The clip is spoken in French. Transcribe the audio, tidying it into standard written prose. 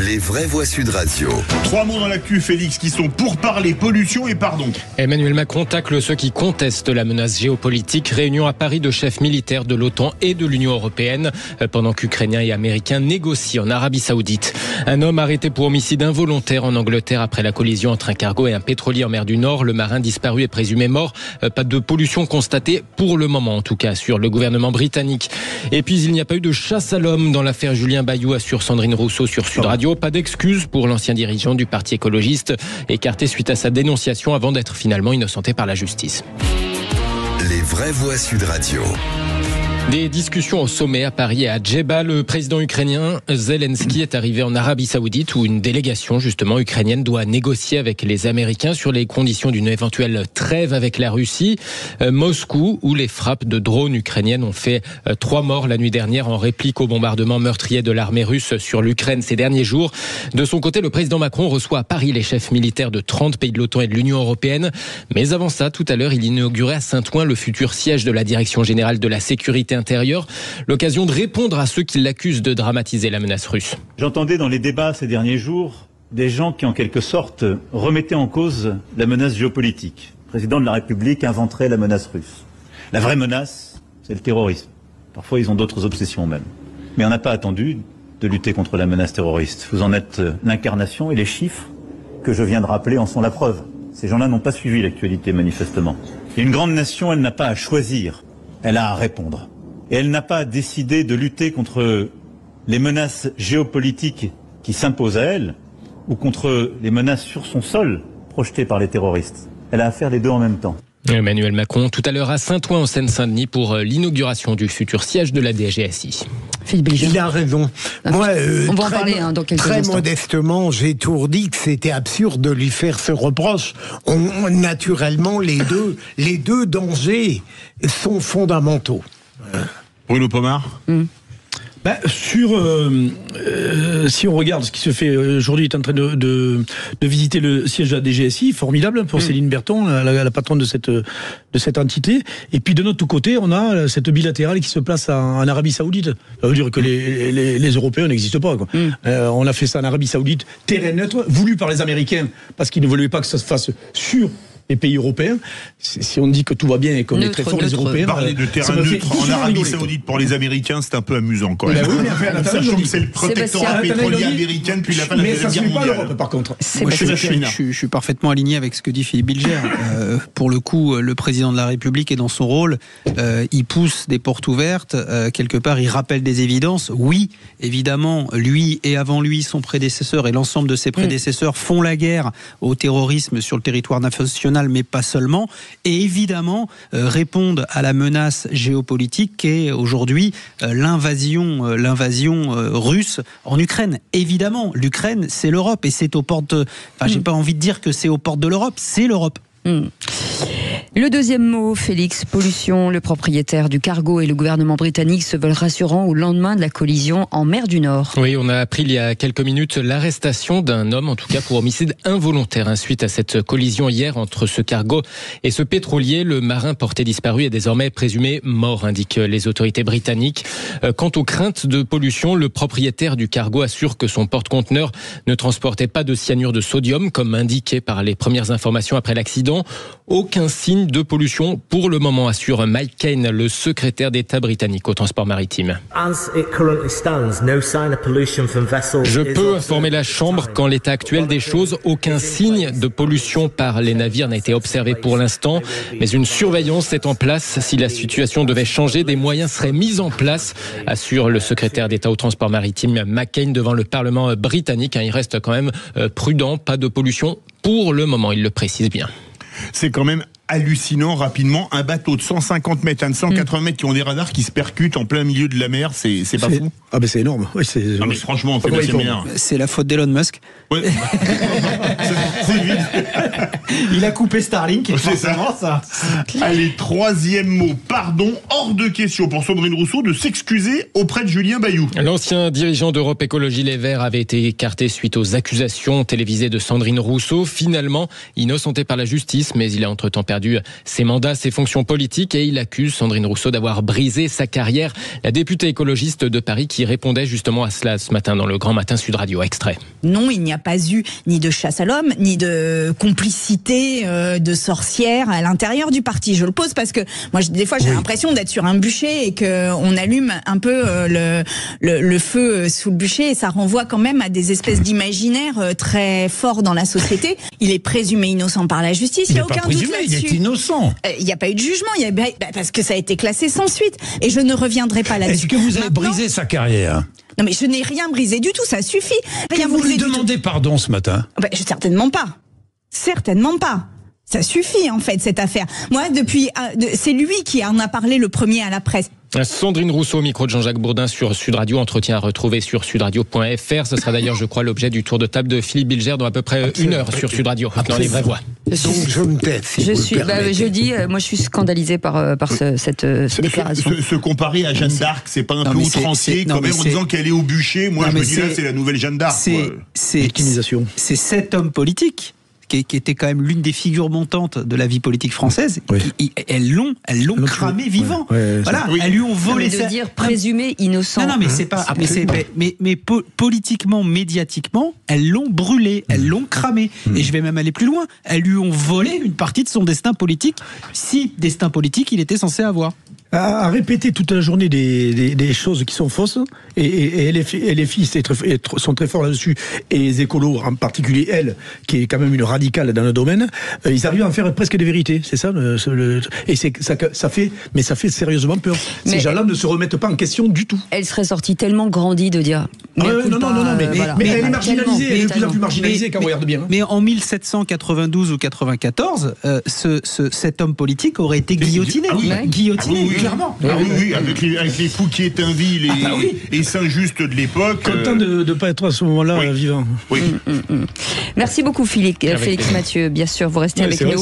Les vraies voix Sud Radio. 3 mots dans l'actu, Félix, qui sont pour parler pollution et pardon. Emmanuel Macron tacle ceux qui contestent la menace géopolitique. Réunion à Paris de chefs militaires de l'OTAN et de l'Union européenne, pendant qu'Ukrainiens et Américains négocient en Arabie Saoudite. Un homme arrêté pour homicide involontaire en Angleterre après la collision entre un cargo et un pétrolier en mer du Nord. Le marin disparu est présumé mort. Pas de pollution constatée pour le moment, en tout cas, sur le gouvernement britannique. Et puis, il n'y a pas eu de chasse à l'homme dans l'affaire Julien Bayou, assure Sandrine Rousseau sur Sud Radio. Pas d'excuses pour l'ancien dirigeant du Parti écologiste, écarté suite à sa dénonciation avant d'être finalement innocenté par la justice. Les vraies voix Sud Radio. Des discussions au sommet à Paris et à Djeddah. Le président ukrainien Zelensky est arrivé en Arabie Saoudite où une délégation justement ukrainienne doit négocier avec les Américains sur les conditions d'une éventuelle trêve avec la Russie. Moscou, où les frappes de drones ukrainiennes ont fait 3 morts la nuit dernière en réplique au bombardement meurtrier de l'armée russe sur l'Ukraine ces derniers jours. De son côté, le président Macron reçoit à Paris les chefs militaires de 30 pays de l'OTAN et de l'Union européenne. Mais avant ça, tout à l'heure, il inaugurait à Saint-Ouen le futur siège de la Direction générale de la sécurité intérieure. L'occasion de répondre à ceux qui l'accusent de dramatiser la menace russe. J'entendais dans les débats ces derniers jours des gens qui en quelque sorte remettaient en cause la menace géopolitique. Le président de la République inventerait la menace russe. La vraie menace, c'est le terrorisme. Parfois ils ont d'autres obsessions même. Mais on n'a pas attendu de lutter contre la menace terroriste. Vous en êtes l'incarnation et les chiffres que je viens de rappeler en sont la preuve. Ces gens-là n'ont pas suivi l'actualité manifestement. Et une grande nation, elle n'a pas à choisir, elle a à répondre. Et elle n'a pas décidé de lutter contre les menaces géopolitiques qui s'imposent à elle ou contre les menaces sur son sol projetées par les terroristes. Elle a à faire les deux en même temps. Emmanuel Macron, tout à l'heure à Saint-Ouen en Seine-Saint-Denis pour l'inauguration du futur siège de la DGSI. Il a raison. Moi, on va en parler dans quelques instants. Très modestement, j'ai toujours dit que c'était absurde de lui faire ce reproche. Naturellement, les deux dangers sont fondamentaux. Bruno Pomar. Si on regarde ce qui se fait aujourd'hui, il est en train de visiter le siège de la DGSI, formidable pour Céline Berton, la patronne de cette entité. Et puis de notre côté, on a cette bilatérale qui se place en Arabie Saoudite. Ça veut dire que les Européens n'existent pas, quoi. On a fait ça en Arabie Saoudite, terrain neutre, voulu par les Américains, parce qu'ils ne voulaient pas que ça se fasse sur les pays européens. Si on dit que tout va bien et qu'on est très fort, les Européens... Parler de terrain neutre en Arabie Saoudite pour les Américains, c'est un peu amusant quand même. Oui, mais sachant que c'est le protectorat pétrolier américain depuis la fin de la Deuxième Guerre mondiale. L'Europe, par contre. Moi, je suis parfaitement aligné avec ce que dit Philippe Bilger. Pour le coup, le président de la République est dans son rôle. Il pousse des portes ouvertes. Quelque part, il rappelle des évidences. Oui, évidemment, lui et avant lui, son prédécesseur et l'ensemble de ses prédécesseurs font la guerre au terrorisme sur le territoire national, mais pas seulement, et évidemment répondent à la menace géopolitique qu'est aujourd'hui l'invasion russe en Ukraine. Évidemment, l'Ukraine, c'est l'Europe, et c'est aux portes... j'ai pas envie de dire que c'est aux portes de l'Europe, c'est l'Europe. Le deuxième mot, Félix, pollution. Le propriétaire du cargo et le gouvernement britannique se veulent rassurants au lendemain de la collision en mer du Nord. Oui, on a appris il y a quelques minutes l'arrestation d'un homme, en tout cas pour homicide involontaire, suite à cette collision hier entre ce cargo et ce pétrolier. Le marin porté disparu est désormais présumé mort, indiquent les autorités britanniques. Quant aux craintes de pollution, le propriétaire du cargo assure que son porte-conteneur ne transportait pas de cyanure de sodium, comme indiqué par les premières informations après l'accident. Aucun signe de pollution pour le moment, assure Mike Kane, le secrétaire d'État britannique au transport maritime. Je peux informer la Chambre qu'en l'état actuel des choses, aucun signe de pollution par les navires n'a été observé pour l'instant, mais une surveillance est en place. Si la situation devait changer, des moyens seraient mis en place, assure le secrétaire d'État au transport maritime McCain devant le Parlement britannique. Il reste quand même prudent, pas de pollution pour le moment, il le précise bien. C'est quand même hallucinant rapidement. Un bateau de 150 mètres, un de 180 mètres qui ont des radars qui se percutent en plein milieu de la mer, c'est pas fou? Ah ben c'est énorme. Oui, non mais franchement, on fait la séminaire. C'est la faute d'Elon Musk. Ouais. C'est vite. Il a coupé Starlink. C'est ça. Allez, troisième mot. Pardon, hors de question pour Sandrine Rousseau de s'excuser auprès de Julien Bayou. L'ancien dirigeant d'Europe Écologie Les Verts avait été écarté suite aux accusations télévisées de Sandrine Rousseau. Finalement, innocenté par la justice, mais il a entre-temps perdu perdu ses mandats, ses fonctions politiques et il accuse Sandrine Rousseau d'avoir brisé sa carrière. La députée écologiste de Paris qui répondait justement à cela ce matin dans le Grand Matin Sud Radio. Extrait. Non, il n'y a pas eu ni de chasse à l'homme, ni de complicité de sorcières à l'intérieur du parti. Je le pose parce que moi, des fois, j'ai l'impression d'être sur un bûcher et qu'on allume un peu le feu sous le bûcher et ça renvoie quand même à des espèces d'imaginaires très forts dans la société. Il est présumé innocent par la justice, il n'y a aucun doute là-dessus. Il est innocent. Il n'y a pas eu de jugement, parce que ça a été classé sans suite. Et je ne reviendrai pas là-dessus. Est-ce que vous avez brisé sa carrière? Non mais je n'ai rien brisé du tout, ça suffit. Rien vous lui demandez pardon ce matin? Certainement pas. Certainement pas. Ça suffit en fait cette affaire. Moi c'est lui qui en a parlé le premier à la presse. Sandrine Rousseau au micro de Jean-Jacques Bourdin sur Sud Radio, entretien à retrouver sur sudradio.fr. Ce sera d'ailleurs, je crois, l'objet du tour de table de Philippe Bilger dans à peu près une heure sur Sud Radio, dans Les Vraies Voix. Donc je me tais. Moi je suis scandalisé par cette déclaration. Se comparer à Jeanne d'Arc, c'est pas un peu outrancier quand même en disant qu'elle est au bûcher. Moi je me dis là c'est la nouvelle Jeanne d'Arc. C'est cet homme politique qui était quand même l'une des figures montantes de la vie politique française. Elles l'ont cramé vivant. Voilà, elles lui ont volé. De dire présumé innocent. Non, mais c'est pas. Mais politiquement, médiatiquement, elles l'ont brûlé, elles l'ont cramé. Et je vais même aller plus loin. Elles lui ont volé une partie de son destin politique, si destin politique il était censé avoir. À répéter toute la journée des choses qui sont fausses, et les filles sont très forts là-dessus, et les écolos, en particulier elle, qui est quand même une radicale dans le domaine, ils arrivent à en faire presque des vérités, c'est ça et ça fait sérieusement peur. Ces gens-là ne se remettent pas en question du tout. Elle serait sortie tellement grandie de dire... mais elle est marginalisée, elle est de plus en plus marginalisée quand on regarde bien. Mais en 1792 ou 94, cet homme politique aurait été guillotiné. Guillotiné. Clairement. Oui, avec les Fouquier-Tinville et Saint-Just de l'époque. Content de ne pas être à ce moment-là vivant. Oui. Merci beaucoup Félix Mathieu, bien sûr, vous restez avec nous.